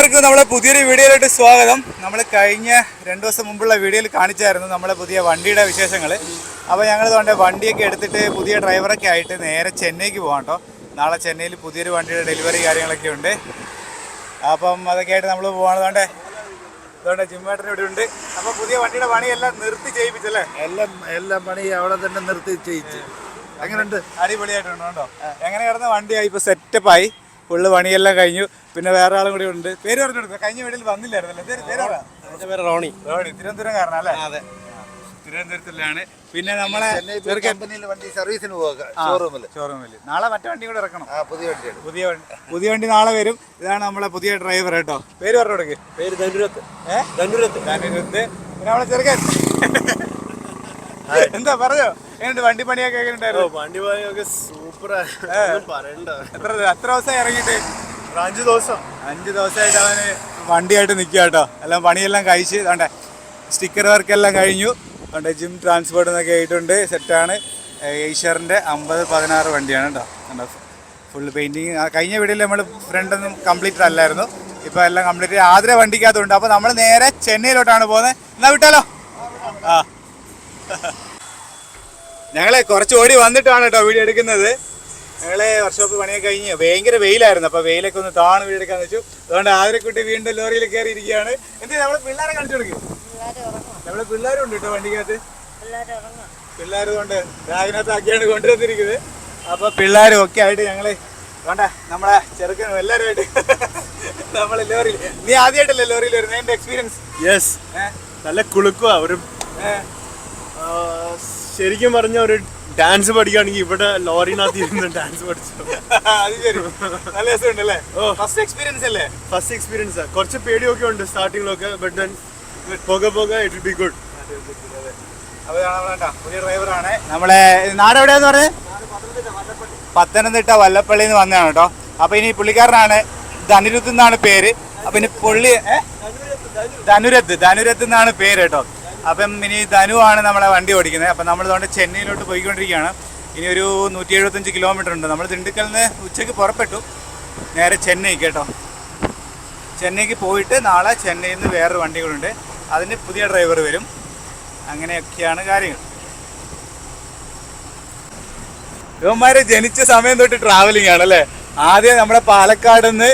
എല്ലാവർക്കും നമ്മളെ പുതിയൊരു വീഡിയോയിലോട്ട് സ്വാഗതം. നമ്മൾ കഴിഞ്ഞ 2 ദിവസം മുമ്പുള്ള വീഡിയോയിൽ കാണിച്ചായിരുന്നു നമ്മളെ പുതിയ വണ്ടിയുടെ വിശേഷങ്ങൾ. അപ്പോൾ ഞങ്ങൾ അതുകൊണ്ട് വണ്ടിയൊക്കെ എടുത്തിട്ട് പുതിയ ഡ്രൈവറൊക്കെ ആയിട്ട് നേരെ ചെന്നൈക്ക് പോകാം കേട്ടോ. നാളെ ചെന്നൈയിൽ പുതിയൊരു വണ്ടിയുടെ ഡെലിവറി കാര്യങ്ങളൊക്കെ ഉണ്ട്. അപ്പം അതൊക്കെ ആയിട്ട് നമ്മൾ പോകണതുകൊണ്ട് അതുകൊണ്ട് ജിമ്മേട്ടൻ ഇവിടെ ഉണ്ട്. അപ്പോൾ പുതിയ വണ്ടിയുടെ പണിയെല്ലാം നിർത്തി ചെയ്യിപ്പിച്ചല്ലേ? എല്ലാം പണി അവിടെ തന്നെ നിർത്തി ചെയ്യിച്ച്. എങ്ങനെയുണ്ട്? അടിപൊളിയായിട്ടുണ്ട് കേട്ടോ. എങ്ങനെ കിടന്ന വണ്ടിയായി ഇപ്പോൾ സെറ്റപ്പായി, ഫുള്ള് പണിയെല്ലാം കഴിഞ്ഞു. പിന്നെ വേറെ ആളും കൂടി ഉണ്ട്. പേര് പറഞ്ഞെടുക്കുക, കഴിഞ്ഞ വീട്ടിൽ വന്നില്ലായിരുന്നല്ലോ. എൻ്റെ പേര് റോണി. തിരുവനന്തപുരം കാരണ അല്ലേ? അതെ, തിരുവനന്തപുരത്തിലാണ്. പിന്നെ നമ്മളെ വണ്ടി സർവീസിന് പോകുക ഷോറൂമിൽ. നാളെ മറ്റേ വണ്ടി കൂടെ ഇറക്കണം. പുതിയ വണ്ടി നാളെ വരും. ഇതാണ് നമ്മളെ പുതിയ ഡ്രൈവർ കേട്ടോ. പേര് പറഞ്ഞു കൊടുക്ക്. പേര് ധനുരത്ത്. പിന്നെ നമ്മളെ ചെറുക്കൻ എന്താ പറഞ്ഞോ? എങ്ങനെയുണ്ട് വണ്ടി പണിയൊക്കെ? എങ്ങനെയുണ്ടായിരുന്നു? വണ്ടി പണിയൊക്കെ സൂപ്പർ. പറയണ്ട. എത്ര ദിവസമായി ഇറങ്ങിയിട്ട്? 5 ദിവസം. 5 ദിവസമായിട്ട് അവന് വണ്ടിയായിട്ട് നിൽക്കുക കേട്ടോ. എല്ലാം പണിയെല്ലാം കഴിച്ച് വേണ്ടേ, സ്റ്റിക്കർ വർക്കെല്ലാം കഴിഞ്ഞു. വേണ്ട ജിം ട്രാൻസ്പോർട്ട് എന്നൊക്കെ ആയിട്ടുണ്ട്. സെറ്റാണ്. ഏഷ്യറിൻ്റെ 50-16 വണ്ടിയാണ് കേട്ടോ. കണ്ടോ, ഫുൾ പെയിൻറ്റിങ്. കഴിഞ്ഞ വീഡിയോയിൽ നമ്മൾ ഫ്രണ്ടൊന്നും കംപ്ലീറ്റ് അല്ലായിരുന്നു. ഇപ്പോൾ എല്ലാം കംപ്ലീറ്റ് ആദ്ര വണ്ടിക്കകത്തുണ്ട്. അപ്പോൾ നമ്മൾ നേരെ ചെന്നൈയിലോട്ടാണ് പോകുന്നത്. എന്നാൽ വിട്ടാലോ? ആ, ഞങ്ങളെ കുറച്ച് ഓടി വന്നിട്ടാണ് കേട്ടോ വീഡിയോ എടുക്കുന്നത്. ഞങ്ങളെ വർക്ക്ഷോപ്പ് പണിയൊക്കെ കഴിഞ്ഞ് ഭയങ്കര വെയിലായിരുന്നു. അപ്പോൾ വെയിലൊക്കെ ഒന്ന് താണ് വീഡിയോ എടുക്കാന്ന് വെച്ചു. അതുകൊണ്ട് ആതിരക്കുട്ടി വീണ്ടും ലോറിയിൽ കയറി ഇരിക്കുകയാണ്. എന്ത് നമ്മളെ പിള്ളേരെ കാണിച്ചു കൊടുക്കും. നമ്മളെ പിള്ളേരും ഉണ്ട് കേട്ടോ വണ്ടിക്കകത്ത്. പിള്ളേർ കൊണ്ട് ബാഗിനകത്ത് ആക്കിയാണ് കൊണ്ടുവന്നിരിക്കുന്നത്. അപ്പോൾ പിള്ളേരും ഒക്കെ ആയിട്ട് ഞങ്ങൾ വേണ്ട നമ്മളെ ചെറുക്കനും എല്ലാവരുമായിട്ട് നമ്മളെ ലോറിയിൽ. നീ ആദ്യമായിട്ടല്ലേ ലോറിയിൽ വരുന്നത്? എൻ്റെ എക്സ്പീരിയൻസ്? യെസ്, നല്ല കുളുക്കുക. ഒരു ശരിക്കും പറഞ്ഞ ഒരു ഡാൻസ് പഠിക്കുകയാണെങ്കിൽ ഇവിടെ ലോറിനകത്ത് ഇരുന്ന് ഡാൻസ് പഠിച്ചു. അത് ശരി, നല്ല രസമുണ്ടല്ലേ? ഫസ്റ്റ് എക്സ്പീരിയൻസ് അല്ലേ? First experience. കുറച്ച് പേടിയൊക്കെ ഉണ്ട് സ്റ്റാർട്ടിങ്ങിലൊക്കെ, ബട്ട് ദെൻ പോകെ ഇറ്റ് വിൽ ബി ഗുഡ്. അപ്പോൾ പുതിയ ഡ്രൈവറാണ്. നമ്മളെ നാട് എവിടെയാന്ന് പറഞ്ഞത്? പത്തനംതിട്ട വല്ലപ്പള്ളിയിൽ നിന്ന് വന്നതാണ് കേട്ടോ. അപ്പോൾ ഇനി പുള്ളിക്കാരനാണ് ധനുരത്ത് എന്നാണ് പേര്. അപ്പം ഇനി പുള്ളി ധനുരത്ത് എന്നാണ് പേര് കേട്ടോ. അപ്പം ഇനി ധനു ആണ് നമ്മളെ വണ്ടി ഓടിക്കുന്നത്. അപ്പം നമ്മളിതുകൊണ്ട് ചെന്നൈയിലോട്ട് പോയിക്കൊണ്ടിരിക്കുകയാണ്. ഇനി ഒരു 175 കിലോമീറ്റർ ഉണ്ട്. നമ്മൾ ദിണ്ടുക്കലിൽ നിന്ന് ഉച്ചയ്ക്ക് പുറപ്പെട്ടു നേരെ ചെന്നൈക്ക് കേട്ടോ. ചെന്നൈക്ക് പോയിട്ട് നാളെ ചെന്നൈയിൽ നിന്ന് വേറൊരു വണ്ടികളുണ്ട്, അതിന് പുതിയ ഡ്രൈവർ വരും. അങ്ങനെയൊക്കെയാണ് കാര്യങ്ങൾ. ഇവന്മാർ ജനിച്ച സമയം തൊട്ട് ട്രാവലിംഗ് ആണല്ലേ. ആദ്യം നമ്മുടെ പാലക്കാട് നിന്ന്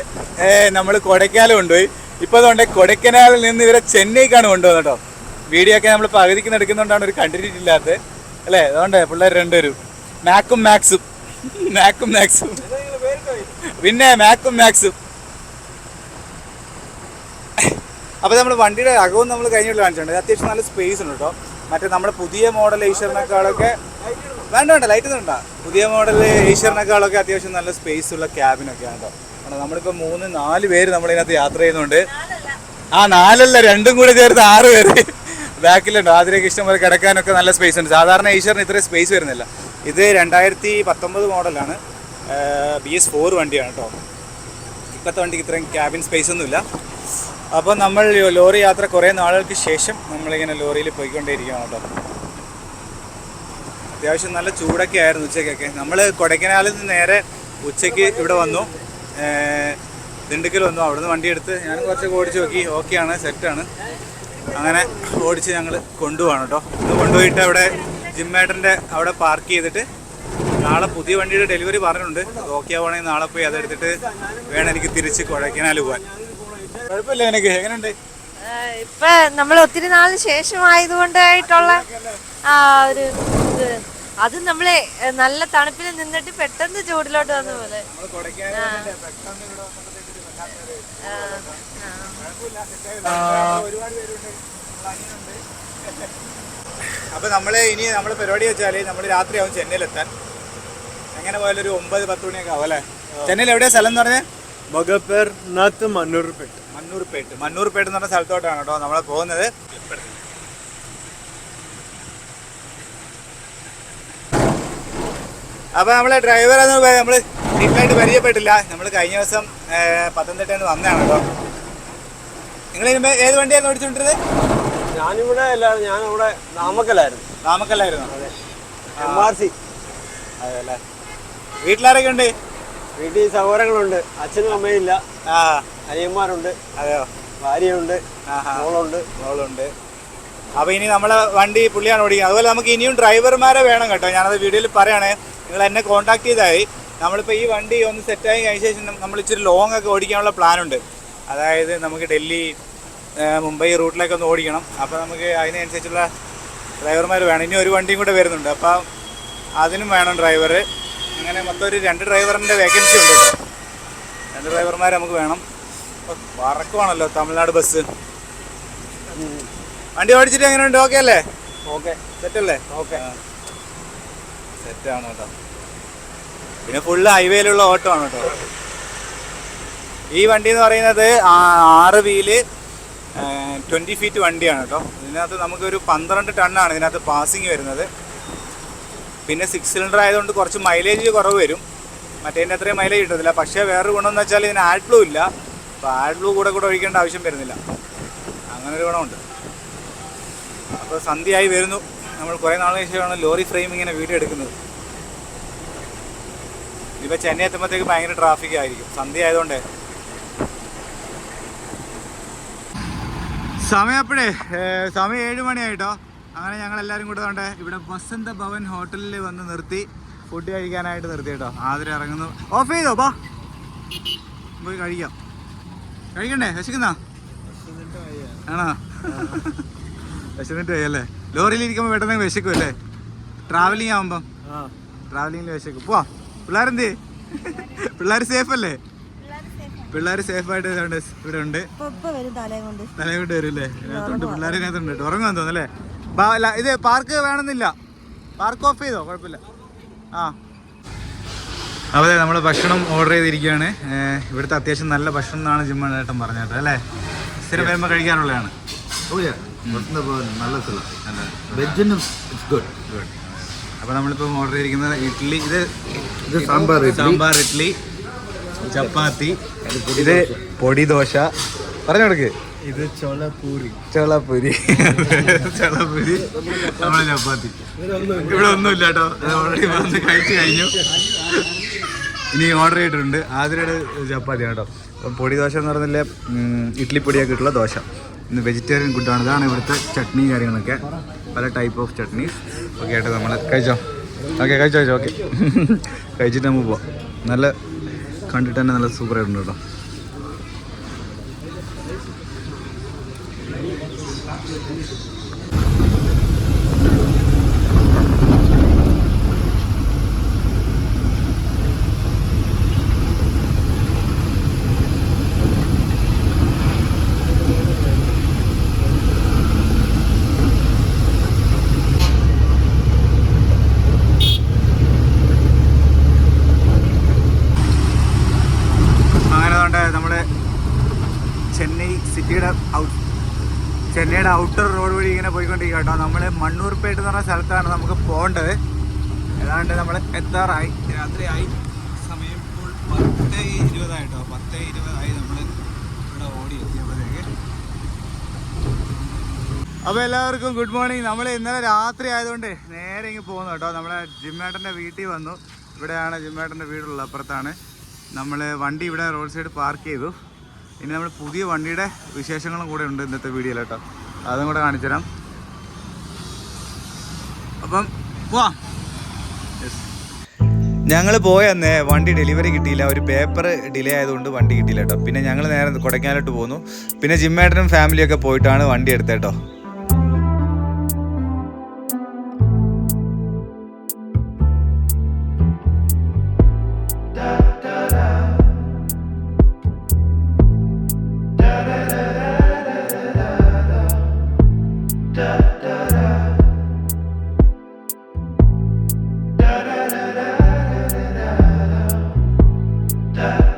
നമ്മൾ കൊടൈക്കനാൽ കൊണ്ടുപോയി. ഇപ്പോൾ അതുകൊണ്ട് കൊടൈക്കനാലിൽ നിന്ന് ഇവരെ ചെന്നൈക്കാണ് കൊണ്ടുപോകുന്നത് കേട്ടോ. വീഡിയോ ഒക്കെ നമ്മൾ പകുതിക്ക് എടുക്കുന്നതുകൊണ്ടാണ് ഒരു കണ്ടിന്യൂറ്റി ഇല്ലാത്തത് അല്ലേ? അതുകൊണ്ട് പിള്ളേർ രണ്ടുപേരും മാക്കും മാക്സും പിന്നെ മാക്കും മാക്സും. അപ്പോൾ നമ്മൾ വണ്ടിയുടെ അകവും നമ്മൾ കഴിഞ്ഞിട്ട് കാണിച്ചിട്ടുണ്ട്. അത്യാവശ്യം നല്ല സ്പേസ് ഉണ്ട് കേട്ടോ. മറ്റേ നമ്മുടെ പുതിയ മോഡൽ ഏഷ്യറിനേക്കാളൊക്കെ വേണ്ട ലൈറ്റ് വേണ്ട. പുതിയ മോഡൽ ഏഷ്യറിനേക്കാളൊക്കെ അത്യാവശ്യം നല്ല സ്പേസ് ഉള്ള ക്യാബിനൊക്കെയാണ് കേട്ടോ. നമ്മളിപ്പോൾ 3-4 പേര് നമ്മളിതിനകത്ത് യാത്ര ചെയ്യുന്നുണ്ട്. 4 അല്ല, 2 കൂടെ ചേർത്ത് 6 പേര് ബാക്കിലുണ്ട്. ആതിരേക്ക് ഇഷ്ടം പോലെ കിടക്കാനൊക്കെ നല്ല സ്പേസ് ഉണ്ട്. സാധാരണ ഏഷ്യറിന് ഇത്രയും സ്പേസ് വരുന്നില്ല. ഇത് 2019 മോഡലാണ്, BS4 വണ്ടിയാണ് കേട്ടോ. ഇപ്പോഴത്തെ വണ്ടിക്ക് ഇത്രയും ക്യാബിൻ സ്പേസ് ഒന്നുമില്ല. അപ്പോൾ നമ്മൾ ലോറി യാത്ര കുറേ നാളുകൾക്ക് ശേഷം നമ്മളിങ്ങനെ ലോറിയിൽ പോയിക്കൊണ്ടേയിരിക്കുകയാണ് കേട്ടോ. അത്യാവശ്യം നല്ല ചൂടൊക്കെ ആയിരുന്നു ഉച്ചയ്ക്കൊക്കെ. നമ്മൾ കൊടൈക്കനാലിൽ നിന്ന് നേരെ ഉച്ചയ്ക്ക് ഇവിടെ വന്നു, ദിണ്ടുക്കൽ വന്നു. അവിടുന്ന് വണ്ടി എടുത്ത് ഞാൻ കുറച്ചൊക്കെ ഓടിച്ച് നോക്കി, ഓക്കെയാണ്, സെറ്റാണ്. അങ്ങനെ ഓടിച്ച് ഞങ്ങൾ കൊണ്ടുപോകണം കേട്ടോ. ഇത് കൊണ്ടുപോയിട്ട് അവിടെ ജിമ്മേട്ടൻ്റെ അവിടെ പാർക്ക് ചെയ്തിട്ട് നാളെ പുതിയ വണ്ടിയുടെ ഡെലിവറി പറഞ്ഞിട്ടുണ്ട്. അത് ഓക്കെ ആവുകയാണെങ്കിൽ നാളെ പോയി അതെടുത്തിട്ട് വേണം എനിക്ക് തിരിച്ച് കൊടൈക്കനാൽ പോകാൻ. കുഴപ്പമില്ല. എനിക്ക് എങ്ങനെയുണ്ട്? ഇപ്പൊ നമ്മൾ ഒത്തിരി നാളിന് ശേഷമായതുകൊണ്ടായിട്ടുള്ള ഒരു അത് നമ്മളെ നല്ല തണുപ്പിൽ നിന്നിട്ട് പെട്ടെന്ന് ചൂടിലോട്ട് വന്ന പോലെ. അപ്പൊ ഇനി നമ്മള് പരിപാടി വെച്ചാല് നമ്മൾ രാത്രിയാവും ചെന്നൈയിലെത്താൻ. എങ്ങനെ പോയാലും ഒരു 9-10 മണിയൊക്കെ ആവും അല്ലേ? ചെന്നൈയിൽ എവിടെയാ സ്ഥലം എന്ന് പറഞ്ഞാൽ? മണ്ണൂർപേട്ട് എന്ന് പറഞ്ഞ സ്ഥലത്തോട്ടാണ് കേട്ടോ നമ്മൾ പോകുന്നത്. അപ്പോൾ നമ്മളെ ഡ്രൈവറെന്ന് നമ്മൾ ഡീപ്പായിട്ട് പരിചയപ്പെട്ടില്ല. നമ്മൾ കഴിഞ്ഞ ദിവസം പത്തനംതിട്ടയിൽ നിന്ന് വന്നതാണ് കേട്ടോ. നിങ്ങൾ ഏത് വണ്ടിയാണ് ഓടിച്ചുകൊണ്ടിരുന്നത്? ഞാനിവിടെ അല്ലായിരുന്നു, ഞാനിവിടെ നാമക്കല്ലായിരുന്നു. അതെ, MRC. അതെ അല്ലേ. വീട്ടിലാരൊക്കെ ഉണ്ട്? വീട്ടിൽ സഹോദരങ്ങളുണ്ട്, അച്ഛനും അമ്മയില്ല. ആ അനിയന്മാരുണ്ട്, അതെയോ? ഭാര്യയുണ്ട്, ആഹാ മോളുണ്ട്. മോളുണ്ട്. അപ്പോൾ ഇനി നമ്മളെ വണ്ടി പുള്ളിയാണ് ഓടിക്കുന്നത്. അതുപോലെ നമുക്ക് ഇനിയും ഡ്രൈവർമാരെ വേണം കേട്ടോ. ഞാനത് വീഡിയോയിൽ പറയുകയാണേ, നിങ്ങൾ എന്നെ കോൺടാക്ട് ചെയ്തായി. നമ്മളിപ്പോൾ ഈ വണ്ടി ഒന്ന് സെറ്റായി കഴിഞ്ഞ ശേഷം നമ്മൾ ഇച്ചിരി ലോങ് ഒക്കെ ഓടിക്കാനുള്ള പ്ലാനുണ്ട്. അതായത് നമുക്ക് ഡൽഹി, മുംബൈ റൂട്ടിലേക്ക് ഒന്ന് ഓടിക്കണം. അപ്പോൾ നമുക്ക് അതിനനുസരിച്ചുള്ള ഡ്രൈവർമാർ വേണം. ഇനി ഒരു വണ്ടിയും കൂടെ വരുന്നുണ്ട്, അപ്പോൾ അതിനും വേണം ഡ്രൈവർ. അങ്ങനെ മൊത്തം ഒരു 2 ഡ്രൈവറിൻ്റെ വേക്കൻസി ഉണ്ട് കേട്ടോ. 2 ഡ്രൈവർമാർ നമുക്ക് വേണം. അപ്പോൾ പറക്കുവാണല്ലോ തമിഴ്നാട് ബസ്. വണ്ടി ഓടിച്ചിട്ട് എങ്ങനെയുണ്ട്? ഓക്കെ അല്ലേ? ഓക്കെ, സെറ്റല്ലേ? ഓക്കെ. സെറ്റാണ് കേട്ടോ. പിന്നെ ഫുള്ള് ഹൈവേയിലുള്ള ഓട്ടോ ആണ് കേട്ടോ. ഈ വണ്ടി എന്ന് പറയുന്നത് 6 വീല് 20 ഫീറ്റ് വണ്ടിയാണ് കേട്ടോ. ഇതിനകത്ത് നമുക്കൊരു 12 ടണ്ണാണ് ഇതിനകത്ത് പാസിങ് വരുന്നത്. പിന്നെ 6 സിലിണ്ടർ ആയതുകൊണ്ട് കുറച്ച് മൈലേജ് കുറവ് വരും. മറ്റേതിൻ്റെ അത്രയും മൈലേജ് കിട്ടത്തില്ല. പക്ഷേ വേറൊരു ഗുണമെന്ന് വെച്ചാൽ ഇതിന് ആഡ് ബ്ലൂ ഇല്ല. അപ്പോൾ ആഡ് ബ്ലൂ കൂടെ ഒഴിക്കേണ്ട ആവശ്യം വരുന്നില്ല. അങ്ങനൊരു ഗുണമുണ്ട്. അപ്പോൾ സന്ധ്യയായി വരുന്നു. നമ്മൾ കുറേ നാളിന് ശേഷമാണ് ലോറി ഫ്രെയിം ഇങ്ങനെ വീഡിയോ എടുക്കുന്നത്. ഇപ്പോൾ ചെന്നൈ എത്തുമ്പോഴത്തേക്ക് ഭയങ്കര ട്രാഫിക് ആയിരിക്കും, സന്ധ്യ ആയതുകൊണ്ടേ. സമയം 7 മണിയായിട്ടോ. അങ്ങനെ ഞങ്ങളെല്ലാവരും കൂടെ കൊണ്ട് ഇവിടെ വസന്ത ഭവൻ ഹോട്ടലിൽ വന്ന് നിർത്തി ഫുഡ് കഴിക്കാനായിട്ട് നിർത്തി കേട്ടോ. ആദ്യം ഇറങ്ങുന്നു. ഓഫ് ചെയ്തോ? ബാ പോയി കഴിക്കാം. കഴിക്കണ്ടേ? വിശക്കുന്നാ? ആണോ? വിശന്നിട്ട് പോയല്ലേ? ലോറിയിലിരിക്കുമ്പോൾ പെട്ടെന്ന് വിശക്കും അല്ലേ? ട്രാവലിംഗ് ആകുമ്പം ട്രാവലിംഗിൽ വിശക്കും. പോവാ. പിള്ളേരെന്ത്? പിള്ളേർ സേഫ് അല്ലേ? പിള്ളേർ സേഫായിട്ട് ഇവിടെ ഉണ്ട്. തലയും കൊണ്ട് വരും അല്ലേ? ഇതിനകത്തുണ്ട്, പിള്ളേരിനകത്തുണ്ട് കേട്ടോ. ഉറങ്ങാൻ തോന്നുന്നു അല്ലേ? ഇത് പാർക്ക് വേണമെന്നില്ല. പാർക്ക് ഓഫ് ചെയ്തോ? കുഴപ്പമില്ല. ആ അതെ, നമ്മൾ ഭക്ഷണം ഓർഡർ ചെയ്തിരിക്കുകയാണ്. ഇവിടുത്തെ അത്യാവശ്യം നല്ല ഭക്ഷണം എന്നാണ് ജിമ്മേട്ടൻ പറഞ്ഞത് അല്ലേ? സ്ഥിരം വരുമ്പോൾ കഴിക്കാറുള്ളതാണ്. നല്ല സ്ഥലം. വെജിനും ഇറ്റ്സ് ഗുഡ്. അപ്പോൾ നമ്മളിപ്പോൾ ഓർഡർ ചെയ്തിരിക്കുന്നത് ഇഡ്ഡലി, ഇത് സാമ്പാർ ഇഡ്ഡലി, ചപ്പാത്തി, ഇത് പൊടി ദോശ. പറഞ്ഞു കൊടുക്ക്. ഇത് ചോളപൂരി. നമ്മളെ ചപ്പാത്തി. ഇവിടെ ഒന്നുമില്ല കേട്ടോ. ഓൾറെഡി വന്ന് കഴിച്ചു കഴിഞ്ഞു. ഇനി ഓർഡർ ചെയ്തിട്ടുണ്ട്. ആതിരയുടെ ചപ്പാത്തിയാണ് കേട്ടോ. അപ്പം പൊടി ദോശ എന്ന് പറഞ്ഞാൽ ഇഡ്ഡലിപ്പൊടിയൊക്കെ ഇട്ടുള്ള ദോശ. ഇന്ന് വെജിറ്റേറിയൻ ഫുഡാണ്. ഇതാണ് ഇവിടുത്തെ ചട്നി കാര്യങ്ങളൊക്കെ, പല ടൈപ്പ് ഓഫ് ചട്നീസ് ഓക്കെ ആയിട്ട് നമ്മൾ കഴിച്ചോ. കഴിച്ചോ. ഓക്കെ കഴിച്ചിട്ട് നമുക്ക് പോവാം. നല്ല കണ്ടിട്ട് തന്നെ നല്ല സൂപ്പറായിട്ടുണ്ട് കേട്ടോ. ചെന്നൈയുടെ ഔട്ടർ റോഡ് വഴി ഇങ്ങനെ പോയിക്കൊണ്ടിരിക്കുക കേട്ടോ. നമ്മൾ മണ്ണൂർപേട്ട് എന്ന് പറഞ്ഞ സ്ഥലത്താണ് നമുക്ക് പോകേണ്ടത്. ഏതാണ്ട് നമ്മൾ എത്താറായി, രാത്രിയായി. സമയം ഇപ്പോൾ 10:20 കേട്ടോ. 10:20 നമ്മൾ ഇവിടെ ഓടി എത്തിയപ്പോഴത്തേക്ക്. അപ്പോൾ എല്ലാവർക്കും ഗുഡ് മോർണിംഗ്. നമ്മൾ ഇന്നലെ രാത്രി ആയതുകൊണ്ട് നേരെ ഇങ്ങ് പോകുന്നു കേട്ടോ. നമ്മളെ ജിമ്മേട്ടൻ്റെ വീട്ടിൽ വന്നു. ഇവിടെയാണ് ജിമ്മേട്ടൻ്റെ വീടുള്ളത്, അപ്പുറത്താണ്. നമ്മൾ വണ്ടി ഇവിടെ റോഡ് സൈഡ് പാർക്ക് ചെയ്തു. ഇനി നമ്മൾ പുതിയ വണ്ടിയുടെ വിശേഷങ്ങളും കൂടെ ഉണ്ട് ഇന്നത്തെ വീഡിയോയിൽ കേട്ടോ. അതും കൂടെ കാണിച്ചു തരാം. അപ്പം പോവാം. ഞങ്ങൾ പോയന്നേ വണ്ടി ഡെലിവറി കിട്ടിയില്ല. ഒരു പേപ്പർ ഡിലേ ആയതുകൊണ്ട് വണ്ടി കിട്ടിയില്ല കേട്ടോ. പിന്നെ ഞങ്ങൾ നേരെ കൊടൈക്കനാലോട്ട് പോന്നു. പിന്നെ ജിമ്മേട്ടനും ഫാമിലിയൊക്കെ പോയിട്ടാണ് വണ്ടി എടുത്തത് കേട്ടോ. da